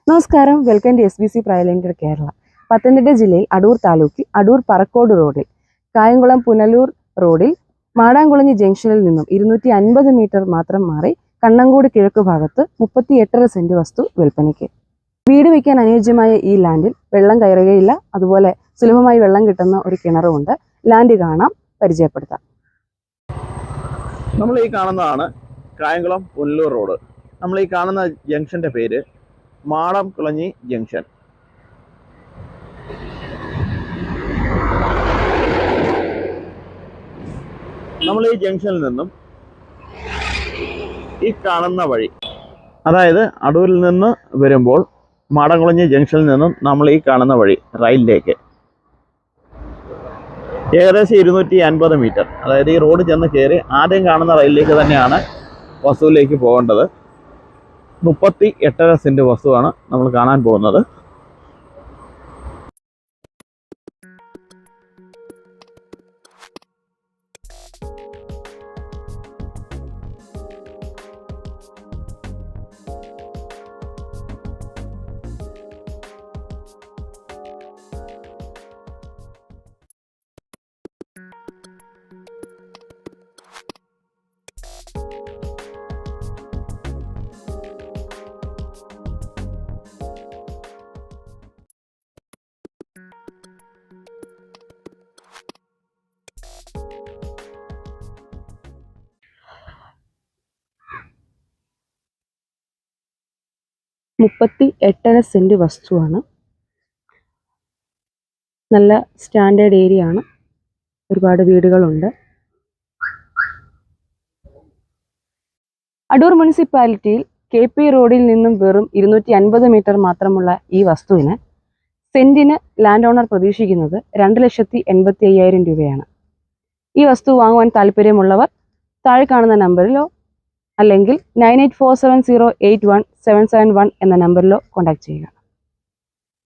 നമസ്കാരം, welcome to SBC private limited Kerala. Pathanamthitta ജില്ലയിൽ അടൂർ താലൂക്കിൽ അടൂർ പറക്കോട് റോഡിൽ കായംകുളം പുനലൂർ റോഡിൽ മാടാംകുളഞ്ഞി ജംഗ്ഷനിൽ നിന്നും 250 മീറ്റർ മാത്രം മാറി കണ്ണങ്കോട് കിഴക്ക് ഭാഗത്ത് 38.5 സെന്റ് വസ്തു വിൽപ്പനയ്ക്ക്. വീട് വയ്ക്കാൻ അനുയോജ്യമായ ഈ ലാൻഡിൽ വെള്ളം കയറുകയില്ല, അതുപോലെ സുലഭമായി വെള്ളം കിട്ടുന്ന ഒരു കിണറുമുണ്ട്. ലാൻഡ് കാണാം, പരിചയപ്പെടുത്താം. നമ്മൾ ഈ കാണുന്നതാണ് കായംകുളം പുനലൂർ റോഡ്. നമ്മൾ ഈ കാണുന്ന ജംഗ്ഷന്റെ പേര് മാടാംകുളഞ്ഞി ജംഗ്ഷൻ. നമ്മൾ ഈ ജംഗ്ഷനിൽ നിന്നും ഈ കാണുന്ന വഴി, അതായത് അടൂരിൽ നിന്ന് വരുമ്പോൾ മാടാംകുളഞ്ഞി ജംഗ്ഷനിൽ നിന്നും നമ്മൾ ഈ കാണുന്ന വഴി റൈലിലേക്ക് ഏകദേശം 250 മീറ്റർ, അതായത് ഈ റോഡ് ചെന്ന് കയറി ആദ്യം കാണുന്ന റൈലിലേക്ക് തന്നെയാണ് വസ്തുവിലേക്ക് പോകേണ്ടത്. 38.5 സെന്റ് വസ്തുവാണ് നമ്മൾ കാണാൻ പോകുന്നത്. $38.5 സെന്റ് വസ്തുവാണ്. നല്ല സ്റ്റാൻഡേർഡ് ഏരിയ ആണ്, ഒരുപാട് വീടുകളുണ്ട്. അടൂർ മുനിസിപ്പാലിറ്റിയിൽ KP റോഡിൽ നിന്നും വെറും 250 മീറ്റർ മാത്രമുള്ള ഈ വസ്തുവിന് സെന്റിന് ലാൻഡ് ഓണർ പ്രതീക്ഷിക്കുന്നത് 2,85,000 രൂപയാണ്. ഈ വസ്തു വാങ്ങുവാൻ താല്പര്യമുള്ളവർ താഴെ കാണുന്ന നമ്പറിലോ അല്ലെങ്കിൽ 9847081771 എന്ന നമ്പറിലോ കോൺടാക്ട് ചെയ്യുക.